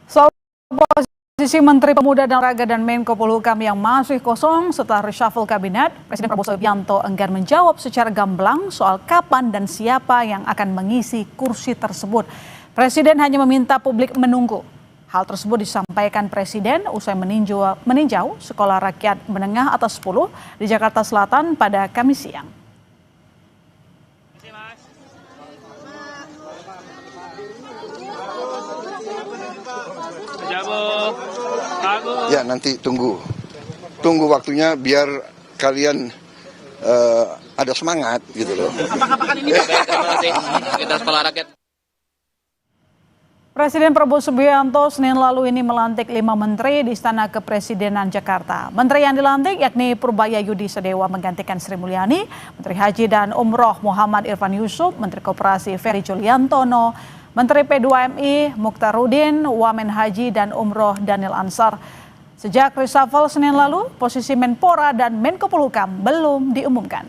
Soal posisi Menteri Pemuda dan Olahraga dan Menko Polhukam yang masih kosong setelah reshuffle kabinet, Presiden Prabowo Subianto enggan menjawab secara gamblang soal kapan dan siapa yang akan mengisi kursi tersebut. Presiden hanya meminta publik menunggu. Hal tersebut disampaikan Presiden usai meninjau Sekolah Rakyat Menengah Atas 10 di Jakarta Selatan pada Kamis siang. Ya nanti tunggu waktunya biar kalian ada semangat gitu loh. Apakah ini kita Sekolah Rakyat? Presiden Prabowo Subianto Senin lalu ini melantik 5 menteri di Istana Kepresidenan Jakarta. Menteri yang dilantik yakni Purbayayudi Sedewa menggantikan Sri Mulyani, Menteri Haji dan Umroh Muhammad Irfan Yusuf, Menteri Koperasi Ferry Juliantono, Menteri P2MI Mukhtarudin, Wamen Haji dan Umroh Daniel Ansar. Sejak reshuffle Senin lalu, posisi Menpora dan Menko Polhukam belum diumumkan.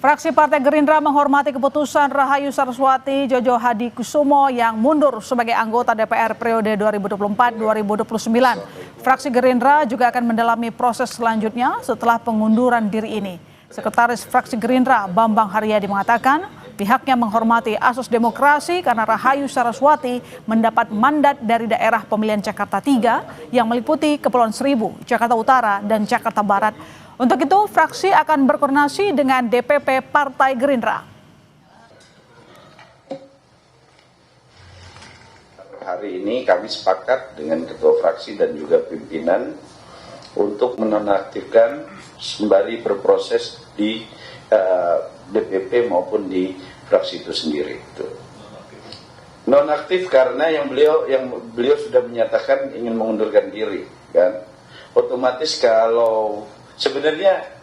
Fraksi Partai Gerindra menghormati keputusan Rahayu Saraswati Jojo Hadikusumo yang mundur sebagai anggota DPR periode 2024-2029. Fraksi Gerindra juga akan mendalami proses selanjutnya setelah pengunduran diri ini. Sekretaris Fraksi Gerindra Bambang Haryadi mengatakan pihaknya menghormati asas demokrasi karena Rahayu Saraswati mendapat mandat dari daerah pemilihan Jakarta 3 yang meliputi Kepulauan Seribu, Jakarta Utara, dan Jakarta Barat. Untuk itu, fraksi akan berkoordinasi dengan DPP Partai Gerindra. Hari ini kami sepakat dengan ketua fraksi dan juga pimpinan untuk menonaktifkan sembari berproses di DPP maupun di fraksi itu sendiri. Nonaktif karena yang beliau sudah menyatakan ingin mengundurkan diri, kan? Otomatis kalau sebenarnya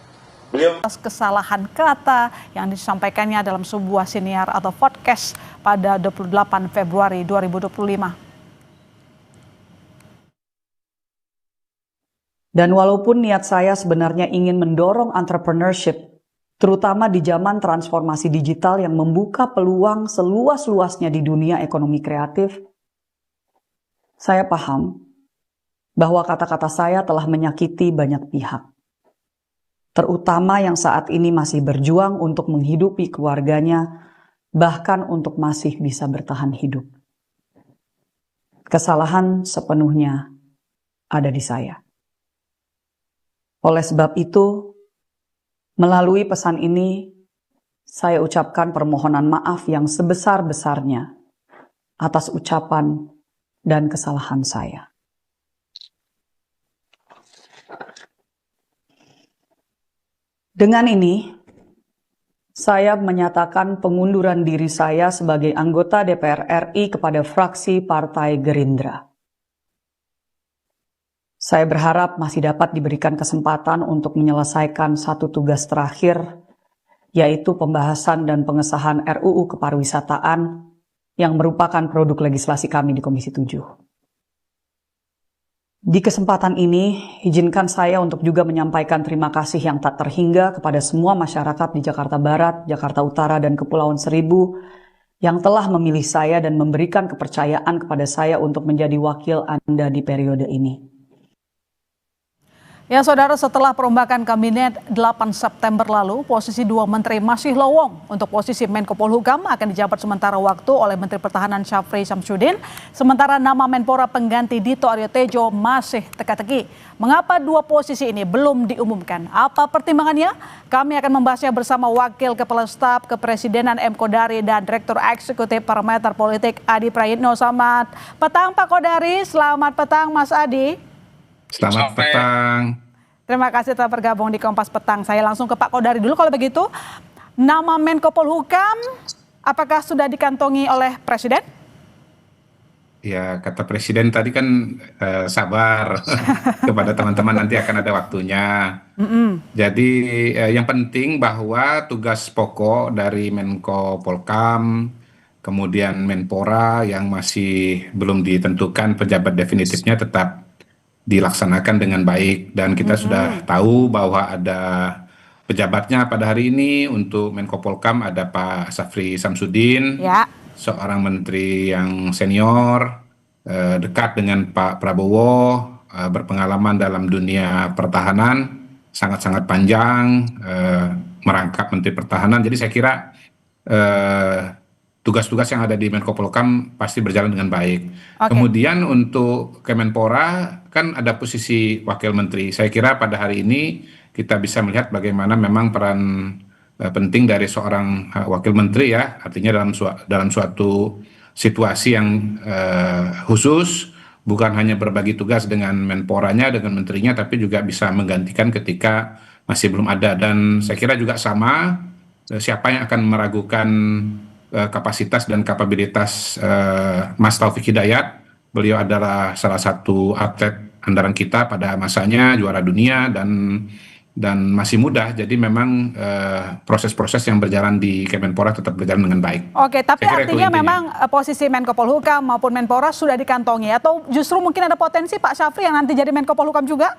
beliau kesalahan kata yang disampaikannya dalam sebuah siniar atau podcast pada 28 Februari 2025. Dan walaupun niat saya sebenarnya ingin mendorong entrepreneurship, terutama di zaman transformasi digital yang membuka peluang seluas-luasnya di dunia ekonomi kreatif, saya paham bahwa kata-kata saya telah menyakiti banyak pihak. Terutama yang saat ini masih berjuang untuk menghidupi keluarganya, bahkan untuk masih bisa bertahan hidup. Kesalahan sepenuhnya ada di saya. Oleh sebab itu, melalui pesan ini, saya ucapkan permohonan maaf yang sebesar-besarnya atas ucapan dan kesalahan saya. Dengan ini, saya menyatakan pengunduran diri saya sebagai anggota DPR RI kepada fraksi Partai Gerindra. Saya berharap masih dapat diberikan kesempatan untuk menyelesaikan satu tugas terakhir, yaitu pembahasan dan pengesahan RUU Kepariwisataan yang merupakan produk legislasi kami di Komisi 7. Di kesempatan ini, izinkan saya untuk juga menyampaikan terima kasih yang tak terhingga kepada semua masyarakat di Jakarta Barat, Jakarta Utara, dan Kepulauan Seribu yang telah memilih saya dan memberikan kepercayaan kepada saya untuk menjadi wakil Anda di periode ini. Ya saudara, setelah perombakan kabinet 8 September lalu, posisi 2 menteri masih lowong. Untuk posisi Menko Polhukam akan dijabat sementara waktu oleh Menteri Pertahanan Syafri Samsudin, sementara nama Menpora pengganti Dito Aryo Tejo masih teka-teki. Mengapa 2 posisi ini belum diumumkan? Apa pertimbangannya? Kami akan membahasnya bersama Wakil Kepala Staf Kepresidenan M. Kodari dan Direktur Eksekutif Parameter Politik Adi Prayitno. Selamat petang Pak Kodari, selamat petang Mas Adi. Selamat petang. Terima kasih telah bergabung di Kompas Petang. Saya langsung ke Pak Kodari dulu kalau begitu. Nama Menko Polhukam apakah sudah dikantongi oleh Presiden? Ya, kata Presiden tadi kan sabar kepada teman-teman, nanti akan ada waktunya. Jadi yang penting bahwa tugas pokok dari Menko Polhukam, kemudian Menpora yang masih belum ditentukan pejabat definitifnya tetap dilaksanakan dengan baik, dan kita sudah tahu bahwa ada pejabatnya pada hari ini. Untuk Menko Polhukam ada Pak Syafri Samsudin, Ya. seorang menteri yang senior, dekat dengan Pak Prabowo, berpengalaman dalam dunia pertahanan, sangat-sangat panjang, merangkap Menteri Pertahanan. Jadi saya kira tugas-tugas yang ada di Menko Polhukam pasti berjalan dengan baik. Kemudian untuk Kemenpora kan ada posisi wakil menteri. Saya kira pada hari ini kita bisa melihat bagaimana memang peran penting dari seorang wakil menteri ya, artinya dalam suatu situasi yang khusus, bukan hanya berbagi tugas dengan Menporanya, dengan menterinya, tapi juga bisa menggantikan ketika masih belum ada. Dan saya kira juga sama, siapa yang akan meragukan kapasitas dan kapabilitas Mas Taufik Hidayat. Beliau adalah salah satu atlet andalan kita pada masanya, juara dunia dan masih muda. Jadi memang proses-proses yang berjalan di Kemenpora tetap berjalan dengan baik. Oke, tapi artinya memang posisi Menko Polhukam maupun Menpora sudah dikantongi, atau justru mungkin ada potensi Pak Syafri yang nanti jadi Menko Polhukam juga?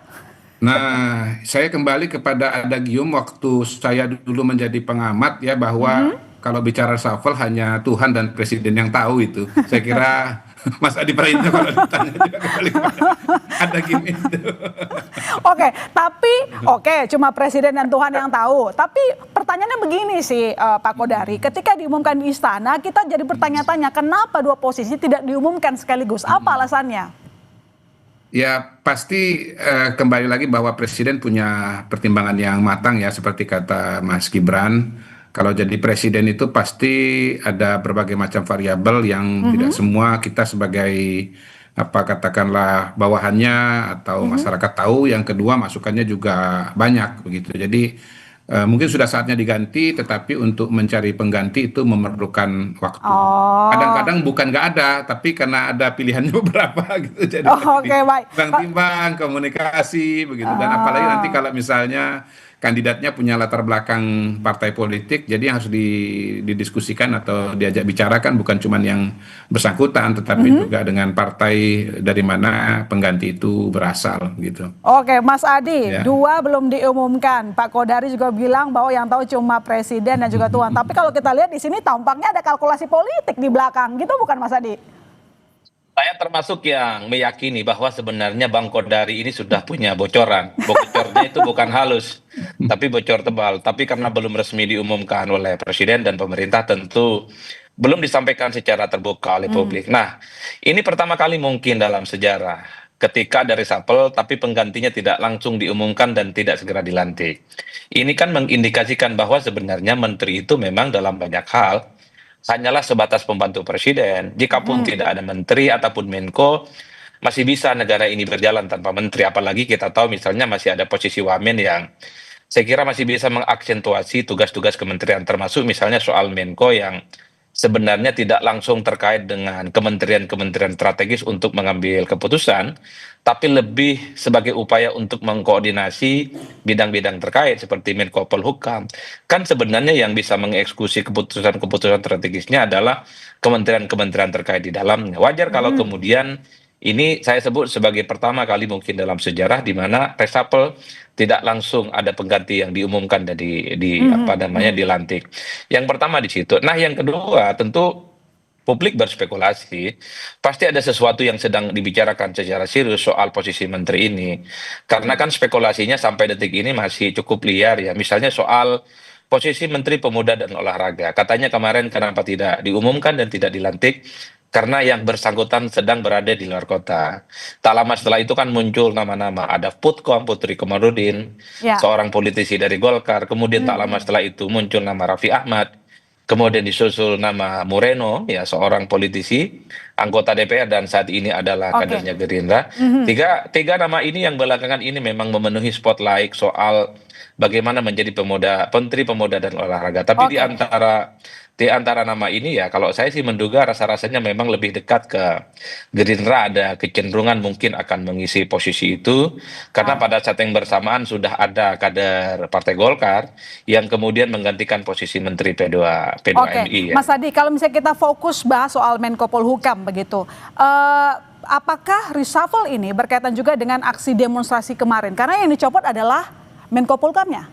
Nah, saya kembali kepada adagium waktu saya dulu menjadi pengamat ya, bahwa kalau bicara reshuffle hanya Tuhan dan Presiden yang tahu itu. Saya kira Mas Adi Praitno kalau ditanya juga kembali adagium itu. Oke, cuma Presiden dan Tuhan yang tahu. Tapi pertanyaannya begini sih Pak Kodari, ketika diumumkan di istana, kita jadi bertanya-tanya kenapa dua posisi tidak diumumkan sekaligus? Apa alasannya? Ya pasti kembali lagi bahwa Presiden punya pertimbangan yang matang ya, seperti kata Mas Gibran. Kalau jadi presiden itu pasti ada berbagai macam variabel yang tidak semua kita sebagai katakanlah bawahannya atau masyarakat tahu. Yang kedua, masukannya juga banyak begitu. Jadi mungkin sudah saatnya diganti, tetapi untuk mencari pengganti itu memerlukan waktu. Kadang-kadang bukan nggak ada, tapi karena ada pilihannya beberapa gitu. Jadi baik. Timbang-timbang komunikasi begitu. Dan apalagi nanti kalau misalnya kandidatnya punya latar belakang partai politik, jadi yang harus didiskusikan atau diajak bicarakan bukan cuma yang bersangkutan, tetapi juga dengan partai dari mana pengganti itu berasal gitu. Oke, Mas Adi, dua belum diumumkan. Pak Kodari juga bilang bahwa yang tahu cuma Presiden dan juga Tuhan. Tapi kalau kita lihat di sini tampaknya ada kalkulasi politik di belakang, gitu bukan Mas Adi? Saya termasuk yang meyakini bahwa sebenarnya Bang Kodari ini sudah punya bocoran. Bocornya itu bukan halus, tapi bocor tebal. Tapi karena belum resmi diumumkan oleh Presiden dan pemerintah, tentu belum disampaikan secara terbuka oleh publik. Nah, ini pertama kali mungkin dalam sejarah ketika ada reshuffle tapi penggantinya tidak langsung diumumkan dan tidak segera dilantik. Ini kan mengindikasikan bahwa sebenarnya menteri itu memang dalam banyak hal hanyalah sebatas pembantu presiden. Jikapun tidak ada menteri ataupun Menko, masih bisa negara ini berjalan tanpa menteri. Apalagi kita tahu misalnya masih ada posisi wamen yang saya kira masih bisa mengaksentuasi tugas-tugas kementerian, termasuk misalnya soal Menko yang sebenarnya tidak langsung terkait dengan kementerian-kementerian strategis untuk mengambil keputusan, tapi lebih sebagai upaya untuk mengkoordinasi bidang-bidang terkait seperti Menko Polhukam. Kan sebenarnya yang bisa mengeksekusi keputusan-keputusan strategisnya adalah kementerian-kementerian terkait di dalamnya. Wajar kalau kemudian ini saya sebut sebagai pertama kali mungkin dalam sejarah di mana reshuffle tidak langsung ada pengganti yang diumumkan dan dilantik. Yang pertama di situ. Nah, yang kedua tentu publik berspekulasi, pasti ada sesuatu yang sedang dibicarakan secara serius soal posisi menteri ini. Karena kan spekulasinya sampai detik ini masih cukup liar ya. Misalnya soal posisi Menteri Pemuda dan Olahraga. Katanya kemarin kenapa tidak diumumkan dan tidak dilantik? Karena yang bersangkutan sedang berada di luar kota. Tak lama setelah itu kan muncul nama-nama. Ada Putri Komarudin, seorang politisi dari Golkar. Kemudian tak lama setelah itu muncul nama Raffi Ahmad. Kemudian disusul nama Moreno, ya seorang politisi, anggota DPR dan saat ini adalah kadernya Gerindra. Tiga nama ini yang belakangan ini memang memenuhi spotlight soal bagaimana menjadi Menteri Pemuda dan Olahraga. Tapi di antara nama ini ya kalau saya sih menduga rasa-rasanya memang lebih dekat ke Gerindra, ada kecenderungan mungkin akan mengisi posisi itu karena pada saat yang bersamaan sudah ada kader Partai Golkar yang kemudian menggantikan posisi Menteri P2MI. Mas Adi, kalau misalnya kita fokus bahas soal Menko Polhukam begitu, apakah reshuffle ini berkaitan juga dengan aksi demonstrasi kemarin? Karena yang dicopot adalah Menko Polhukamnya.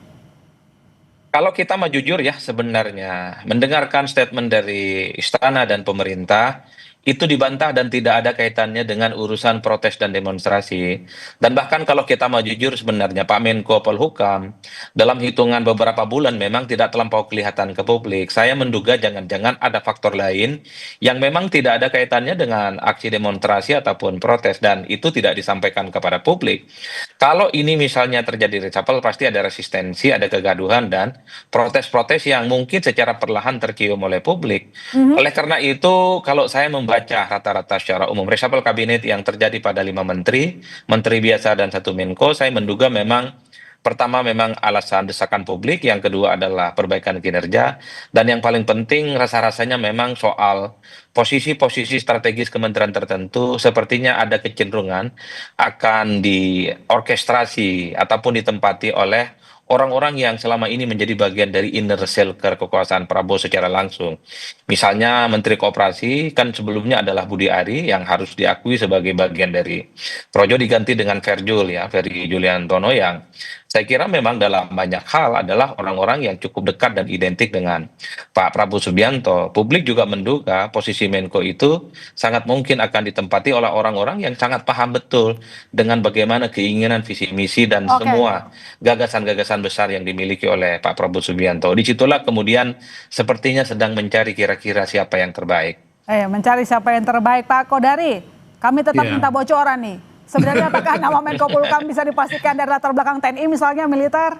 Kalau kita mau jujur ya sebenarnya mendengarkan statement dari istana dan pemerintah itu dibantah dan tidak ada kaitannya dengan urusan protes dan demonstrasi. Dan bahkan kalau kita mau jujur sebenarnya Pak Menko Polhukam dalam hitungan beberapa bulan memang tidak terlampau kelihatan ke publik. Saya menduga jangan-jangan ada faktor lain yang memang tidak ada kaitannya dengan aksi demonstrasi ataupun protes dan itu tidak disampaikan kepada publik. Kalau ini misalnya terjadi reshuffle pasti ada resistensi, ada kegaduhan dan protes-protes yang mungkin secara perlahan tercium oleh publik. Oleh karena itu, kalau saya membaca rata-rata secara umum reshuffle kabinet yang terjadi pada 5 menteri, menteri biasa dan 1 Menko, saya menduga memang pertama memang alasan desakan publik, yang kedua adalah perbaikan kinerja, dan yang paling penting rasa-rasanya memang soal posisi-posisi strategis kementerian tertentu sepertinya ada kecenderungan akan diorkestrasi ataupun ditempati oleh orang-orang yang selama ini menjadi bagian dari inner circle kekuasaan Prabowo secara langsung. Misalnya Menteri Koperasi kan sebelumnya adalah Budi Ari yang harus diakui sebagai bagian dari Projo diganti dengan Ferjul ya, Ferry Juliantono yang saya kira memang dalam banyak hal adalah orang-orang yang cukup dekat dan identik dengan Pak Prabowo Subianto. Publik juga menduga posisi Menko itu sangat mungkin akan ditempati oleh orang-orang yang sangat paham betul dengan bagaimana keinginan visi misi dan Oke. semua gagasan-gagasan besar yang dimiliki oleh Pak Prabowo Subianto. Disitulah kemudian sepertinya sedang mencari kira-kira siapa yang terbaik. Mencari siapa yang terbaik, Pak Kodari. Kami tetap Iya. minta bocoran nih. Sebenarnya apakah nama Menko Polhukam bisa dipastikan dari latar belakang TNI misalnya militer?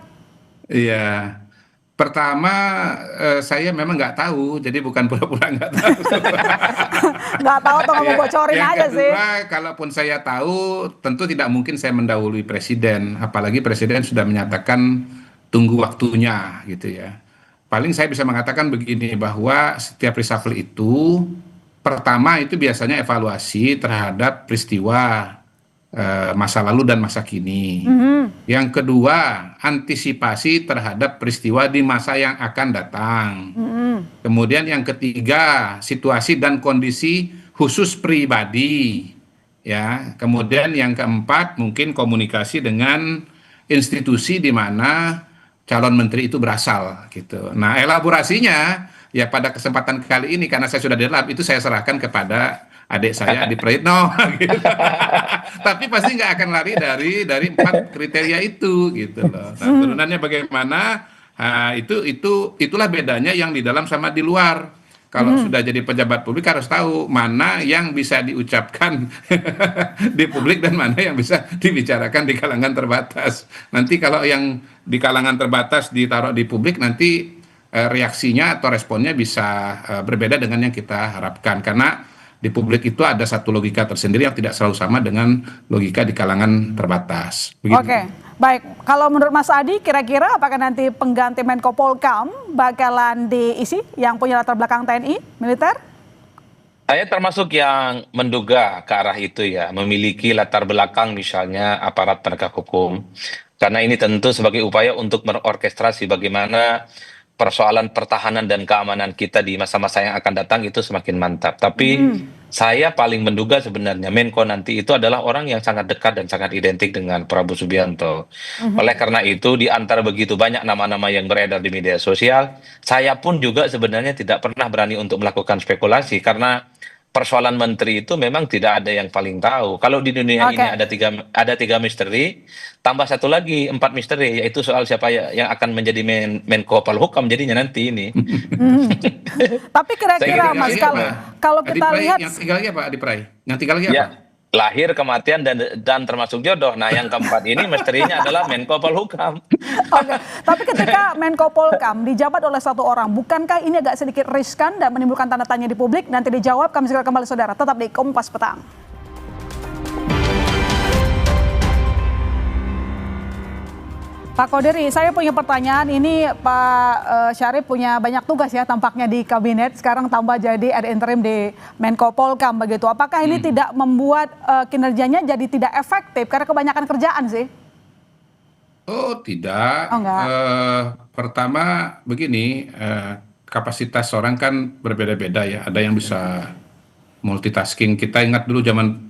Iya. Pertama, saya memang nggak tahu, jadi bukan pura-pura nggak tahu. Nggak tahu atau nggak mau Ya, bocorin yang aja sih. kedua, kalaupun saya tahu, tentu tidak mungkin saya mendahului presiden, apalagi presiden sudah menyatakan tunggu waktunya, gitu ya. Paling saya bisa mengatakan begini, bahwa setiap reshuffle itu, pertama itu biasanya evaluasi terhadap peristiwa masa lalu dan masa kini. Yang kedua, antisipasi terhadap peristiwa di masa yang akan datang. Kemudian yang ketiga, situasi dan kondisi khusus pribadi. Ya, kemudian yang keempat mungkin komunikasi dengan institusi di mana calon menteri itu berasal gitu. Nah, elaborasinya ya pada kesempatan kali ini karena saya sudah di lab itu saya serahkan kepada adik saya Adi Praitno gitu. Tapi pasti nggak akan lari dari 4 kriteria itu gitu loh. Nah, turunannya bagaimana? Nah, itulah bedanya yang di dalam sama di luar. Kalau sudah jadi pejabat publik harus tahu mana yang bisa diucapkan di publik dan mana yang bisa dibicarakan di kalangan terbatas. Nanti kalau yang di kalangan terbatas ditaruh di publik nanti reaksinya atau responnya bisa berbeda dengan yang kita harapkan karena di publik itu ada satu logika tersendiri yang tidak selalu sama dengan logika di kalangan terbatas. Begitu. Oke, baik. Kalau menurut Mas Adi, kira-kira apakah nanti pengganti Menko Polhukam bakalan diisi yang punya latar belakang TNI, militer? Saya termasuk yang menduga ke arah itu ya, memiliki latar belakang misalnya aparat penegak hukum. Karena ini tentu sebagai upaya untuk merorkestrasi bagaimana persoalan pertahanan dan keamanan kita di masa-masa yang akan datang itu semakin mantap. Tapi saya paling menduga sebenarnya Menko nanti itu adalah orang yang sangat dekat dan sangat identik dengan Prabowo Subianto. Oleh karena itu di antara begitu banyak nama-nama yang beredar di media sosial, saya pun juga sebenarnya tidak pernah berani untuk melakukan spekulasi karena persoalan menteri itu memang tidak ada yang paling tahu. Kalau di dunia ini ada tiga misteri, tambah satu lagi 4 misteri, yaitu soal siapa yang akan menjadi Menko Polhukam jadinya nanti ini. Tapi kira-kira Saya Mas, kira kalau kita lihat Yang tiga lagi apa Adi Pray? Yang tiga lagi apa? Ya, lahir, kematian dan termasuk jodoh. Nah, yang keempat ini misterinya adalah Menko Polhukam. Oke, tapi ketika Menko Polhukam dijabat oleh satu orang, bukankah ini agak sedikit riskan dan menimbulkan tanda tanya di publik? Nanti dijawab, kami segera kembali saudara. Tetap di Kompas Petang. Pak Kodari, saya punya pertanyaan. Ini Pak Syarif punya banyak tugas ya tampaknya di kabinet. Sekarang tambah jadi ad interim di Menko Polhukam begitu. Apakah ini tidak membuat kinerjanya jadi tidak efektif karena kebanyakan kerjaan sih? Oh tidak. Oh, enggak. Pertama begini, kapasitas orang kan berbeda-beda ya. Ada yang bisa multitasking. Kita ingat dulu zaman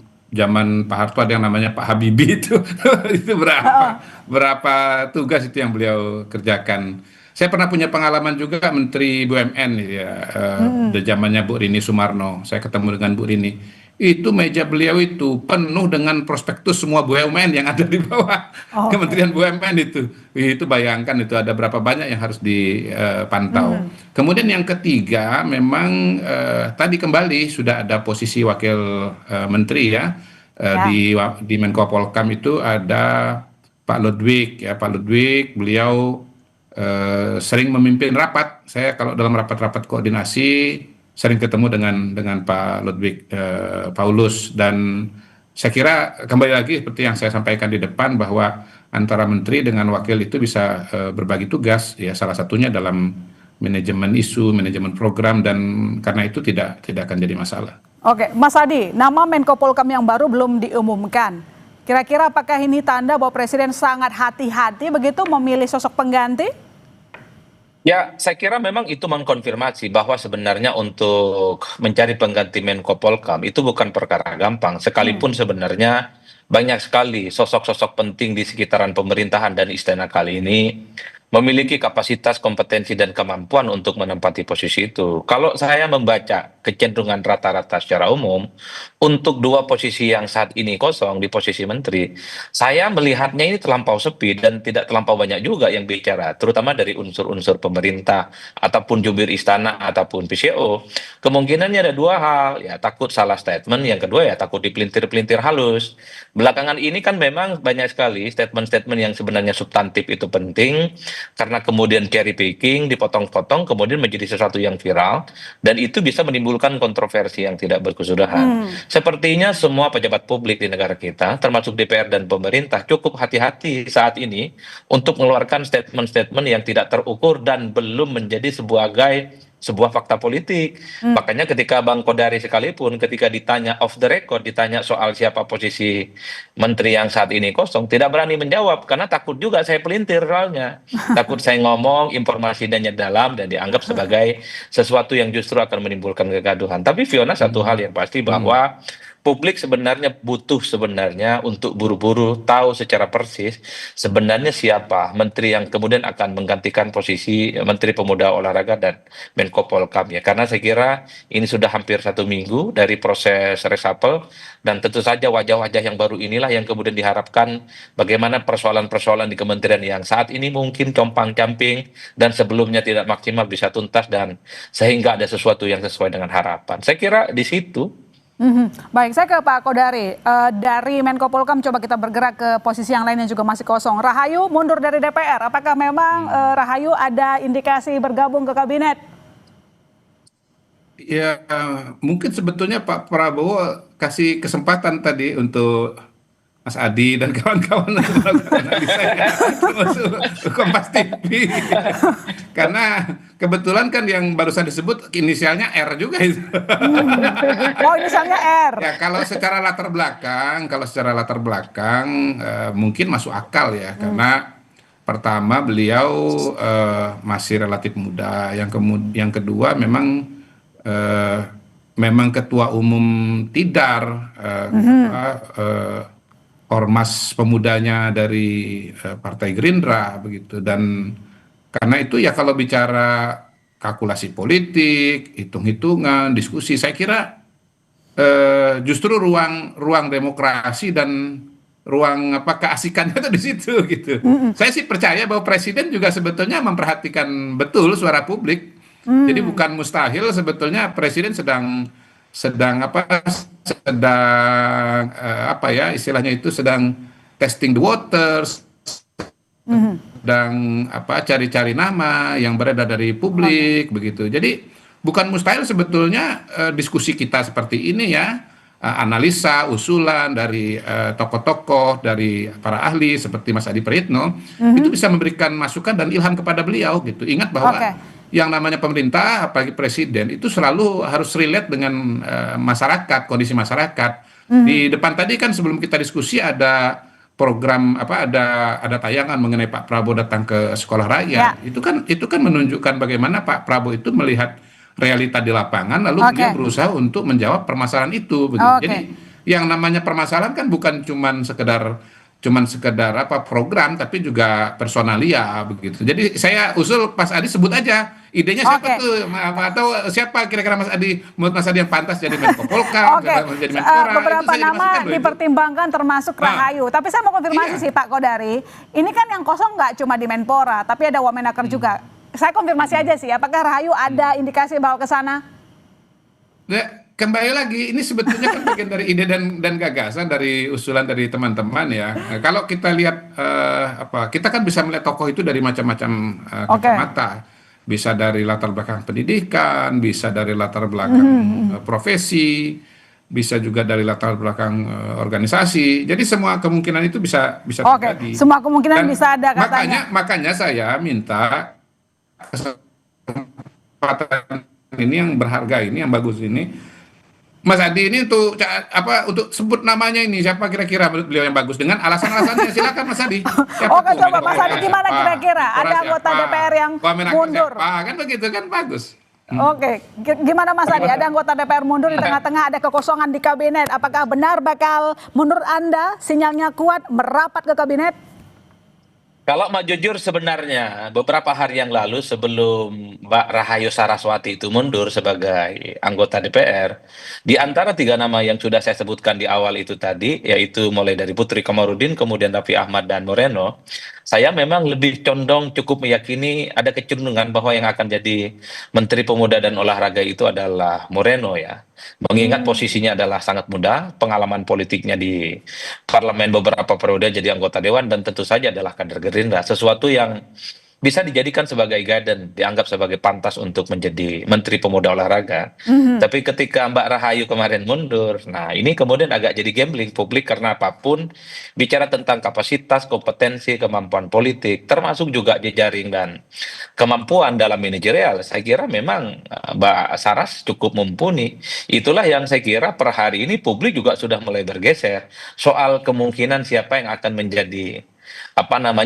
Pak Harto ada yang namanya Pak Habibie itu itu berapa tugas itu yang beliau kerjakan. Saya pernah punya pengalaman juga Menteri BUMN ya, di zamannya Bu Rini Sumarno. Saya ketemu dengan Bu Rini. Itu meja beliau itu penuh dengan prospektus semua BUMN yang ada di bawah Kementerian BUMN itu. Itu bayangkan itu ada berapa banyak yang harus dipantau. Kemudian yang ketiga memang tadi kembali sudah ada posisi wakil menteri ya. Di Menko Polhukam itu ada Pak Ludwig ya, Pak Ludwig beliau sering memimpin rapat. Saya kalau dalam rapat-rapat koordinasi sering ketemu dengan Pak Ludwig Paulus, dan saya kira kembali lagi seperti yang saya sampaikan di depan bahwa antara menteri dengan wakil itu bisa berbagi tugas ya, salah satunya dalam manajemen isu, manajemen program, dan karena itu tidak akan jadi masalah. Oke, Mas Adi, nama Menko Polhukam yang baru belum diumumkan. Kira-kira apakah ini tanda bahwa Presiden sangat hati-hati begitu memilih sosok pengganti? Ya, saya kira memang itu mengkonfirmasi bahwa sebenarnya untuk mencari pengganti Menko Polhukam itu bukan perkara gampang. Sekalipun sebenarnya banyak sekali sosok-sosok penting di sekitaran pemerintahan dan istana kali ini memiliki kapasitas, kompetensi, dan kemampuan untuk menempati posisi itu. Kalau saya membaca kecenderungan rata-rata secara umum, untuk dua posisi yang saat ini kosong di posisi menteri, saya melihatnya ini terlampau sepi dan tidak terlampau banyak juga yang bicara, terutama dari unsur-unsur pemerintah, ataupun jubir istana, ataupun PCO. Kemungkinannya ada dua hal, ya takut salah statement, yang kedua ya takut dipelintir-pelintir halus. Belakangan ini kan memang banyak sekali statement-statement yang sebenarnya substantif itu penting, karena kemudian cherry picking, dipotong-potong, kemudian menjadi sesuatu yang viral, dan itu bisa menimbulkan kontroversi yang tidak berkesudahan. Sepertinya semua pejabat publik di negara kita, termasuk DPR dan pemerintah, cukup hati-hati saat ini untuk mengeluarkan statement-statement yang tidak terukur dan belum menjadi sebuah fakta politik. Makanya ketika Bang Kodari sekalipun ketika ditanya off the record, ditanya soal siapa posisi menteri yang saat ini kosong, tidak berani menjawab karena takut juga saya pelintir soalnya. Takut saya ngomong informasinya dalam dan dianggap sebagai sesuatu yang justru akan menimbulkan kegaduhan. Tapi Fiona, satu hal yang pasti bahwa publik sebenarnya butuh untuk buru-buru tahu secara persis sebenarnya siapa menteri yang kemudian akan menggantikan posisi Menteri Pemuda Olahraga dan Menko Polhukam ya, karena saya kira ini sudah hampir 1 minggu dari proses reshuffle, dan tentu saja wajah-wajah yang baru inilah yang kemudian diharapkan bagaimana persoalan-persoalan di kementerian yang saat ini mungkin compang-camping dan sebelumnya tidak maksimal bisa tuntas, dan sehingga ada sesuatu yang sesuai dengan harapan. Saya kira di situ. Baik, saya ke Pak Kodari. Dari Menko Polhukam coba kita bergerak ke posisi yang lain yang juga masih kosong. Rahayu mundur dari DPR. Apakah memang Rahayu ada indikasi bergabung ke kabinet? Ya, mungkin sebetulnya Pak Prabowo kasih kesempatan tadi untuk Mas Adi dan kawan-kawan termasuk Kompas TV. Karena kebetulan kan yang barusan disebut inisialnya R juga itu. Oh, inisialnya R. Ya, kalau secara latar belakang mungkin masuk akal ya, karena pertama beliau masih relatif muda, yang kedua memang ketua umum Tidar, ormas pemudanya dari Partai Gerindra begitu, dan karena itu ya kalau bicara kalkulasi politik, hitung-hitungan, diskusi, saya kira justru ruang demokrasi dan ruang keasikannya itu di situ gitu. Saya sih percaya bahwa Presiden juga sebetulnya memperhatikan betul suara publik. Jadi bukan mustahil sebetulnya Presiden sedang istilahnya itu sedang testing the waters, sedang cari-cari nama yang beredar dari publik begitu. Jadi bukan mustahil sebetulnya diskusi kita seperti ini ya, analisa, usulan dari tokoh-tokoh, dari para ahli seperti Mas Adi Prayitno, itu bisa memberikan masukan dan ilham kepada beliau gitu. Ingat bahwa yang namanya pemerintah, apalagi presiden, itu selalu harus relate dengan masyarakat, kondisi masyarakat. Di depan tadi kan sebelum kita diskusi ada program ada tayangan mengenai Pak Prabowo datang ke sekolah rakyat. Itu kan menunjukkan bagaimana Pak Prabowo itu melihat realita di lapangan, lalu dia berusaha untuk menjawab permasalahan itu. Begitu. Jadi yang namanya permasalahan kan bukan cuman sekedar cuman sekedar apa program, tapi juga personalia begitu. Jadi saya usul Mas Adi sebut aja idenya siapa Oke. tuh, atau siapa kira-kira Mas Adi, menurut Mas Adi yang pantas jadi Menko Polhukam, Oke, jadi Menpora, beberapa itu saya nama dimasukkan loh itu. dipertimbangkan termasuk Nah, Rahayu. Tapi saya mau konfirmasi iya. sih Pak Kodari, ini kan yang kosong nggak cuma di Menpora, tapi ada Wamenaker juga. Saya konfirmasi aja sih, apakah Rahayu ada indikasi bahwa ke sana? Nah, kembali lagi, ini sebetulnya kan bagian dari ide dan gagasan dari usulan dari teman-teman ya. Nah, kalau kita lihat kita kan bisa melihat tokoh itu dari macam-macam Oke. kacamata. Bisa dari latar belakang pendidikan, bisa dari latar belakang profesi, bisa juga dari latar belakang organisasi. Jadi semua kemungkinan itu bisa Oke, terjadi. semua kemungkinan Dan bisa ada katanya. makanya saya minta kesempatan ini yang berharga ini, yang bagus ini, Mas Adi ini untuk untuk sebut namanya ini siapa kira-kira beliau yang bagus dengan alasan-alasannya, silakan Mas Adi. Oke, coba Mas Adi gimana kira-kira? Ada anggota DPR yang mundur? Kan begitu kan bagus. Oke, gimana Mas Adi? Ada anggota DPR mundur di tengah-tengah ada kekosongan di kabinet. Apakah benar bakal menurut Anda sinyalnya kuat merapat ke kabinet? Kalau mau jujur sebenarnya beberapa hari yang lalu sebelum Mbak Rahayu Saraswati itu mundur sebagai anggota DPR, di antara 3 nama yang sudah saya sebutkan di awal itu tadi, yaitu mulai dari Putri Komarudin, kemudian Raffi Ahmad dan Moreno, saya memang lebih condong cukup meyakini ada kecenderungan bahwa yang akan jadi Menteri Pemuda dan Olahraga itu adalah Moreno ya. Mengingat posisinya adalah sangat muda, pengalaman politiknya di parlemen beberapa periode jadi anggota dewan dan tentu saja adalah kader Gerindra, sesuatu yang bisa dijadikan sebagai guidance, dianggap sebagai pantas untuk menjadi Menteri Pemuda Olahraga. Tapi ketika Mbak Rahayu kemarin mundur, nah ini kemudian agak jadi gambling publik karena apapun bicara tentang kapasitas, kompetensi, kemampuan politik, termasuk juga jejaring dan kemampuan dalam manajerial, saya kira memang Mbak Saras cukup mumpuni. Itulah yang saya kira per hari ini publik juga sudah mulai bergeser soal kemungkinan siapa yang akan menjadi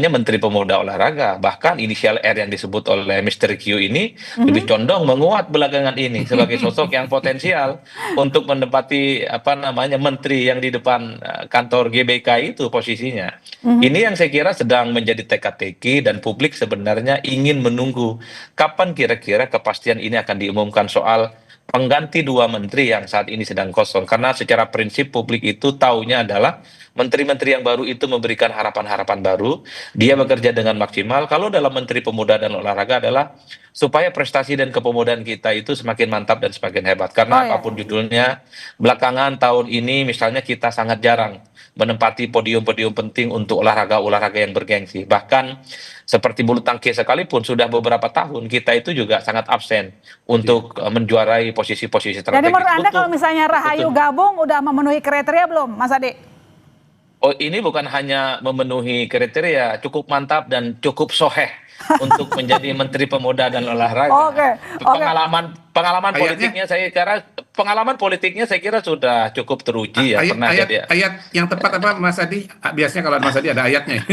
Menteri Pemuda Olahraga. Bahkan inisial R yang disebut oleh Mr. Q ini lebih condong menguat belakangan ini sebagai sosok yang potensial untuk menempati menteri yang di depan kantor GBK itu posisinya. Ini yang saya kira sedang menjadi teka-teki dan publik sebenarnya ingin menunggu kapan kira-kira kepastian ini akan diumumkan soal pengganti 2 menteri yang saat ini sedang kosong. Karena secara prinsip publik itu taunya adalah menteri-menteri yang baru itu memberikan harapan-harapan baru, dia bekerja dengan maksimal. Kalau dalam Menteri Pemuda dan Olahraga adalah supaya prestasi dan kepemudaan kita itu semakin mantap dan semakin hebat. Karena apapun judulnya, belakangan tahun ini misalnya kita sangat jarang menempati podium-podium penting untuk olahraga-olahraga yang bergengsi. Bahkan seperti bulu tangkis sekalipun sudah beberapa tahun kita itu juga sangat absen untuk menjuarai posisi-posisi strategis. Jadi menurut Anda kalau misalnya Rahayu gabung udah memenuhi kriteria belum, Mas Adi? Oh, ini bukan hanya memenuhi kriteria, cukup mantap dan cukup soheh untuk menjadi Menteri Pemuda dan Olahraga. Oke. Pengalaman politiknya saya kira sudah cukup teruji ya. Ayat yang tepat apa Mas Adi? Biasanya kalau Mas Adi ada ayatnya.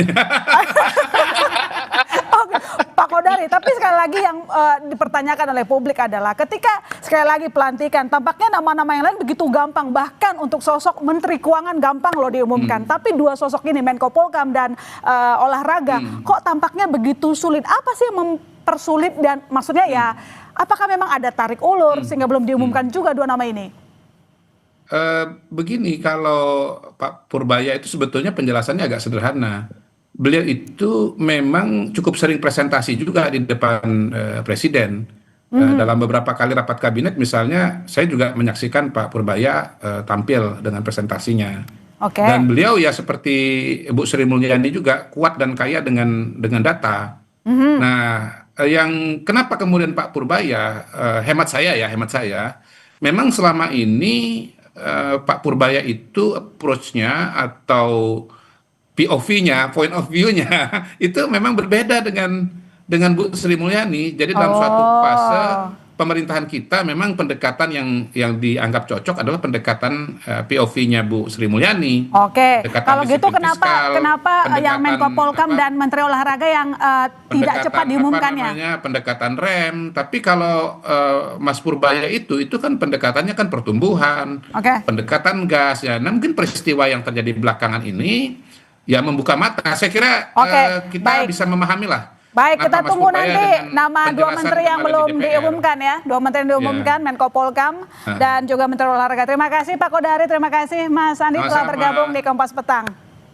Pak Kodari, tapi sekali lagi yang dipertanyakan oleh publik adalah ketika sekali lagi pelantikan, tampaknya nama-nama yang lain begitu gampang, bahkan untuk sosok Menteri Keuangan gampang loh diumumkan, tapi 2 sosok ini Menko Polhukam dan Olahraga kok tampaknya begitu sulit. Apa sih yang mempersulit dan maksudnya ya apakah memang ada tarik ulur sehingga belum diumumkan juga 2 nama ini? Begini, kalau Pak Purbaya itu sebetulnya penjelasannya agak sederhana. Beliau itu memang cukup sering presentasi juga di depan presiden. Dalam beberapa kali rapat kabinet misalnya, saya juga menyaksikan Pak Purbaya tampil dengan presentasinya. Dan beliau ya seperti Ibu Sri Mulyani juga kuat dan kaya dengan data. Nah, yang kenapa kemudian Pak Purbaya, hemat saya, memang selama ini Pak Purbaya itu approach-nya atau POV-nya, point of view-nya itu memang berbeda dengan Bu Sri Mulyani. Jadi dalam suatu fase pemerintahan kita memang pendekatan yang dianggap cocok adalah pendekatan POV-nya Bu Sri Mulyani. Oke, kalau gitu kenapa yang Menko Polhukam dan Menteri Olahraga yang tidak cepat diumumkannya? Pendekatan rem. Tapi kalau Mas Purbaya itu kan pendekatannya kan pertumbuhan, pendekatan gas ya. Nah, mungkin peristiwa yang terjadi belakangan ini ya membuka mata. Saya kira kita baik. bisa memahami lah. Baik, kita Mas tunggu Purbaia nanti dengan nama dua penjelasan menteri yang kembali di belum DPR. diumumkan ya. Dua menteri yang diumumkan, Menko Polhukam dan juga Menteri Olahraga. Terima kasih Pak Kodari, terima kasih Mas Andi telah Sama-sama. bergabung di Kompas Petang.